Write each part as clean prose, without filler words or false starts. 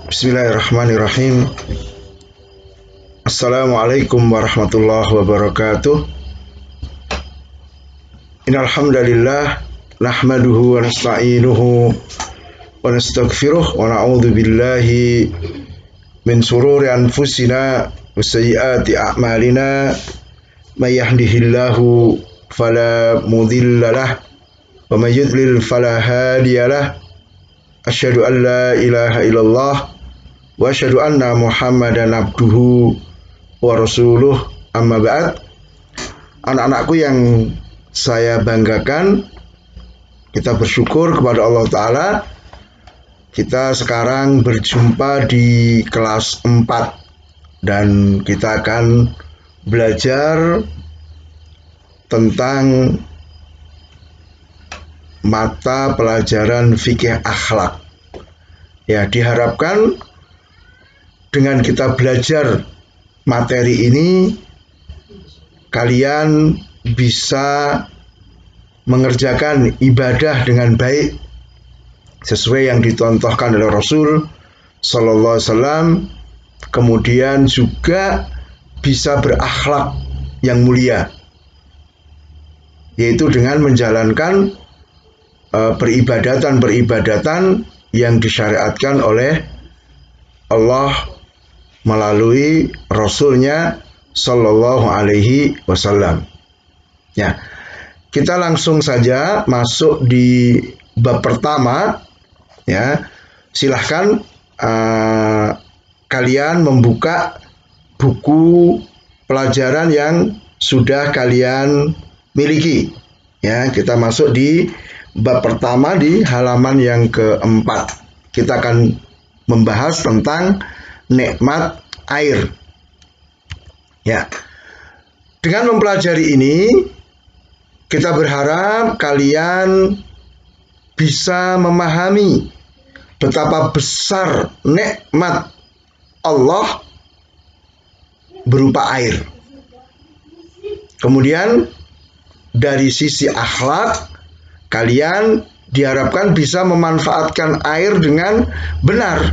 Bismillahirrahmanirrahim. Assalamualaikum warahmatullahi wabarakatuh. Innal hamdalillah nahmaduhu wa nasta'inuhu wa nastaghfiruh wa na'udzu billahi min shururi anfusina wa sayyiati a'malina may yahdihillahu fala mudhillalah wa may yudlil fala hadiyalah. Asyhadu an la ilaha illallah wa asyhadu anna Muhammadan abduhu wa rasuluh, amma ba'd. Anak-anakku yang saya banggakan, kita bersyukur kepada Allah Ta'ala. Kita sekarang berjumpa di kelas 4 dan kita akan belajar tentang mata pelajaran fikih akhlak. Ya, diharapkan dengan kita belajar materi ini kalian bisa mengerjakan ibadah dengan baik sesuai yang dicontohkan oleh Rasul Sallallahu Alaihi Wasallam, kemudian juga bisa berakhlak yang mulia, yaitu dengan menjalankan peribadatan yang disyariatkan oleh Allah melalui Rasulnya Sallallahu Alaihi Wasallam. Ya, kita langsung saja masuk di bab pertama. Ya, silahkan kalian membuka buku pelajaran yang sudah kalian miliki. Ya, kita masuk di bab pertama di halaman yang keempat. Kita akan membahas tentang nikmat air. Ya. Dengan mempelajari ini, kita berharap kalian bisa memahami betapa besar nikmat Allah berupa air. Kemudian dari sisi akhlak, kalian diharapkan bisa memanfaatkan air dengan benar,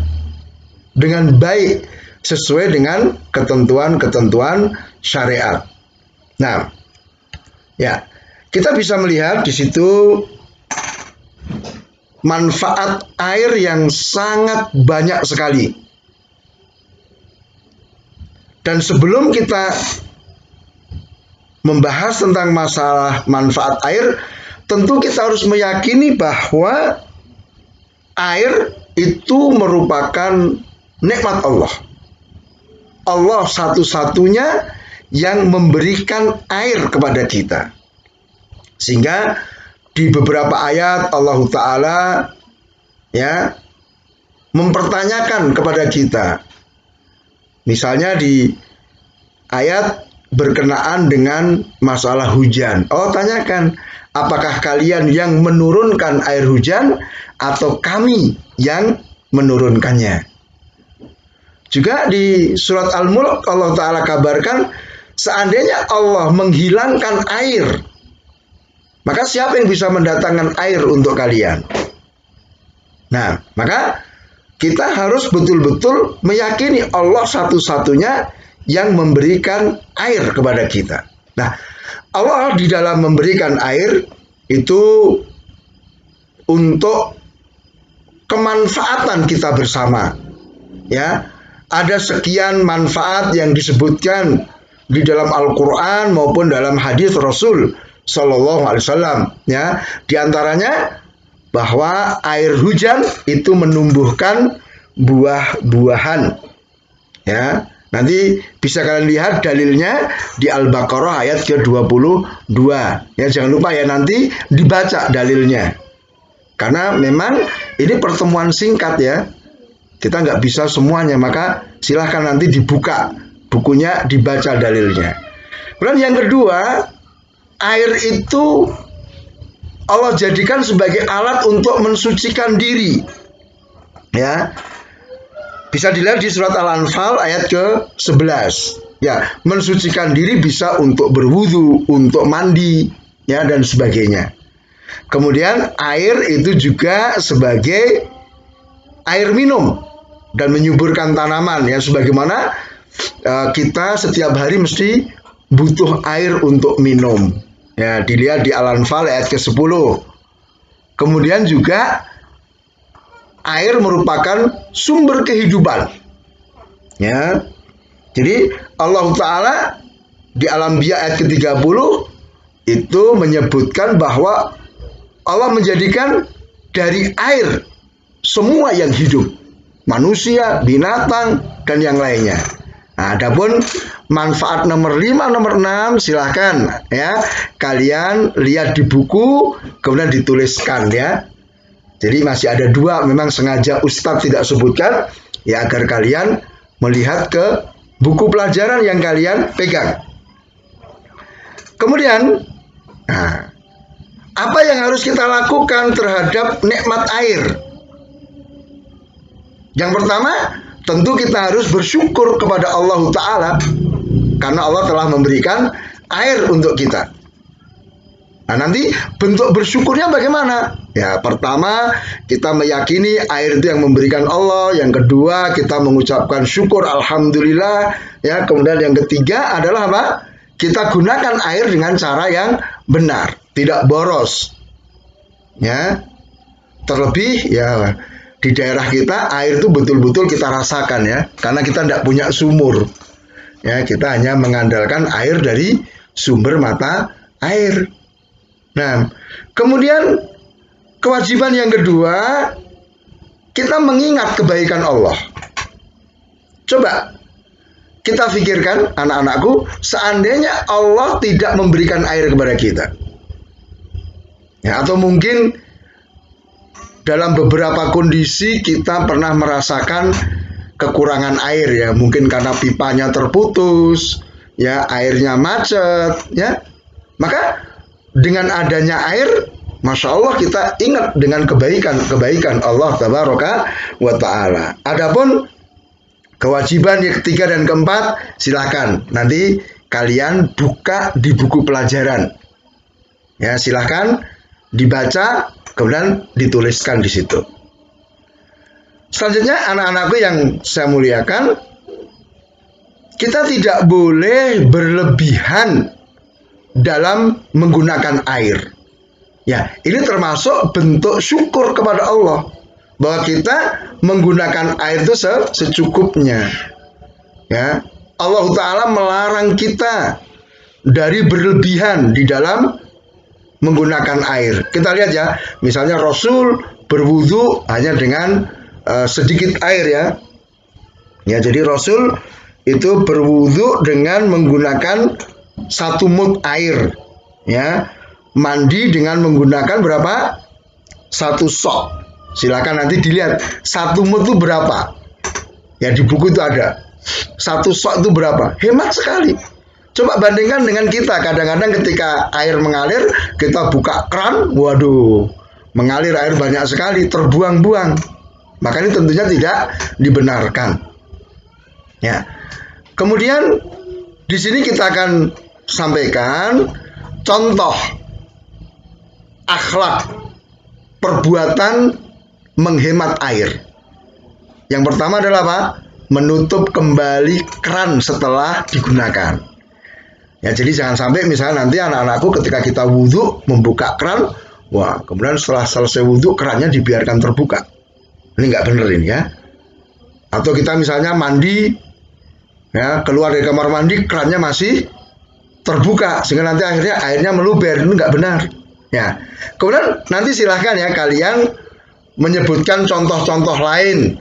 dengan baik, sesuai dengan ketentuan-ketentuan syariat. Nah, ya, kita bisa melihat di situ manfaat air yang sangat banyak sekali. Dan sebelum kita membahas tentang masalah manfaat air, tentu kita harus meyakini bahwa air itu merupakan nikmat Allah. Allah satu-satunya yang memberikan air kepada kita. Sehingga di beberapa ayat Allah Ta'ala ya mempertanyakan kepada kita. Misalnya di ayat berkenaan dengan masalah hujan. Allah tanyakan, apakah kalian yang menurunkan air hujan atau kami yang menurunkannya? Juga di surat Al-Mulk Allah Ta'ala kabarkan, seandainya Allah menghilangkan air, maka siapa yang bisa mendatangkan air untuk kalian? Nah, maka kita harus betul-betul meyakini Allah satu-satunya yang memberikan air kepada kita. Nah, Allah di dalam memberikan air itu untuk kemanfaatan kita bersama. Ya, ada sekian manfaat yang disebutkan di dalam Al-Quran maupun dalam hadis Rasul Sallallahu Alaihi Wasallam. Ya, di antaranya bahwa air hujan itu menumbuhkan buah-buahan. Ya, nanti bisa kalian lihat dalilnya di Al-Baqarah ayat ke-22. Ya, jangan lupa ya nanti dibaca dalilnya. Karena memang ini pertemuan singkat ya. Kita nggak bisa semuanya, maka silahkan nanti dibuka bukunya, dibaca dalilnya. Kemudian yang kedua, air itu Allah jadikan sebagai alat untuk mensucikan diri. Ya, bisa dilihat di surat Al-Anfal ayat ke-11. Ya, mensucikan diri bisa untuk berwudu, untuk mandi, ya, dan sebagainya. Kemudian air itu juga sebagai air minum. dan menyuburkan tanaman ya, sebagaimana kita setiap hari mesti butuh air untuk minum. Ya, dilihat di Al-Anfal ayat ke-10. Kemudian juga air merupakan sumber kehidupan. Ya. Jadi Allah Ta'ala di Al-Anbiya ayat ke-30 itu menyebutkan bahwa Allah menjadikan dari air semua yang hidup, manusia, binatang, dan yang lainnya. Nah, adapun manfaat nomor 5, nomor 6 silahkan ya kalian lihat di buku kemudian dituliskan ya. Jadi masih ada 2 memang sengaja Ustadz tidak sebutkan ya agar kalian melihat ke buku pelajaran yang kalian pegang. Kemudian, nah, apa yang harus kita lakukan terhadap nikmat air? Yang pertama, tentu kita harus bersyukur kepada Allah Ta'ala karena Allah telah memberikan air untuk kita. Nah, nanti bentuk bersyukurnya bagaimana? Ya, pertama kita meyakini air itu yang memberikan Allah. Yang kedua kita mengucapkan syukur Alhamdulillah. Ya, kemudian yang ketiga adalah apa? Kita gunakan air dengan cara yang benar, tidak boros. Ya, terlebih ya di daerah kita air itu betul-betul kita rasakan ya, karena kita tidak punya sumur. Ya, kita hanya mengandalkan air dari sumber mata air. Nah, kemudian kewajiban yang kedua, kita mengingat kebaikan Allah. Coba kita pikirkan anak-anakku, seandainya Allah tidak memberikan air kepada kita. Ya, atau mungkin dalam beberapa kondisi kita pernah merasakan kekurangan air ya, mungkin karena pipanya terputus, ya airnya macet, ya. Maka dengan adanya air, Masya Allah kita ingat dengan kebaikan Allah Tabaraka wa Ta'ala. Adapun kewajiban yang ketiga dan keempat, silakan nanti kalian buka di buku pelajaran. Ya, silakan dibaca, kemudian dituliskan di situ. Selanjutnya anak-anakku yang saya muliakan, kita tidak boleh berlebihan dalam menggunakan air. Ya, ini termasuk bentuk syukur kepada Allah bahwa kita menggunakan air itu secukupnya. Ya, Allah Ta'ala melarang kita dari berlebihan di dalam menggunakan air. Kita lihat ya, misalnya Rasul berwudu hanya dengan sedikit air ya. Ya, jadi Rasul itu berwudu dengan menggunakan 1 mud air. Ya, mandi dengan menggunakan berapa? 1 sok. Silakan nanti dilihat 1 mud itu berapa. Ya, di buku itu ada. 1 sok itu berapa? Hemat sekali. Coba bandingkan dengan kita, kadang-kadang ketika air mengalir, kita buka keran, waduh, mengalir air banyak sekali, terbuang-buang. Maka ini tentunya tidak dibenarkan. Ya. Kemudian di sini kita akan sampaikan contoh akhlak perbuatan menghemat air. Yang pertama adalah apa? Menutup kembali keran setelah digunakan. Ya, jadi jangan sampai misalnya nanti anak-anakku ketika kita wudhu membuka keran, wah, kemudian setelah selesai wudhu kerannya dibiarkan terbuka. Ini nggak bener ini ya. Atau kita misalnya mandi, ya keluar dari kamar mandi kerannya masih terbuka sehingga nanti akhirnya airnya meluber, ini nggak benar. Ya, kemudian nanti silahkan ya kalian menyebutkan contoh-contoh lain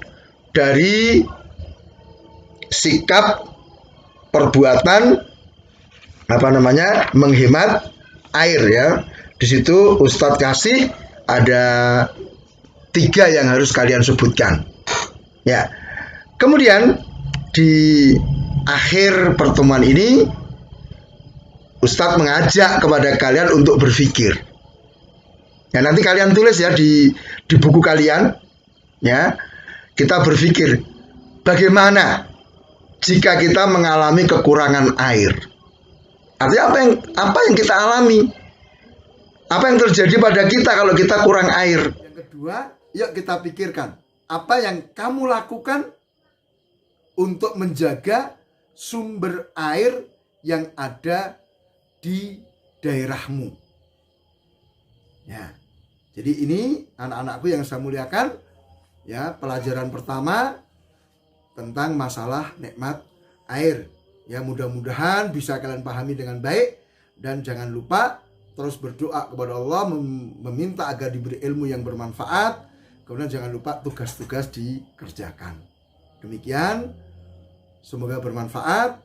dari sikap perbuatan menghemat air ya. Di situ Ustadz kasih ada 3 yang harus kalian sebutkan. Ya. Kemudian di akhir pertemuan ini Ustadz mengajak kepada kalian untuk berpikir. Ya, nanti kalian tulis ya di buku kalian. Ya. Kita berpikir bagaimana jika kita mengalami kekurangan air. Artinya apa yang kita alami? Apa yang terjadi pada kita kalau kita kurang air? Yang kedua, yuk kita pikirkan apa yang kamu lakukan untuk menjaga sumber air yang ada di daerahmu. Ya. Jadi ini anak-anakku yang saya muliakan, ya, pelajaran pertama tentang masalah nikmat air. Ya, mudah-mudahan bisa kalian pahami dengan baik, dan jangan lupa terus berdoa kepada Allah, meminta agar diberi ilmu yang bermanfaat. Kemudian jangan lupa tugas-tugas dikerjakan. Demikian, semoga bermanfaat.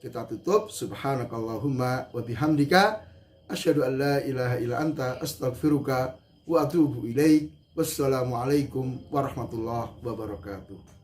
Kita tutup. Subhanakallahumma wa bihamdika asyhadu an la ilaha illa anta astaghfiruka wa atubu ilaik. Wassalamualaikum warahmatullahi wabarakatuh.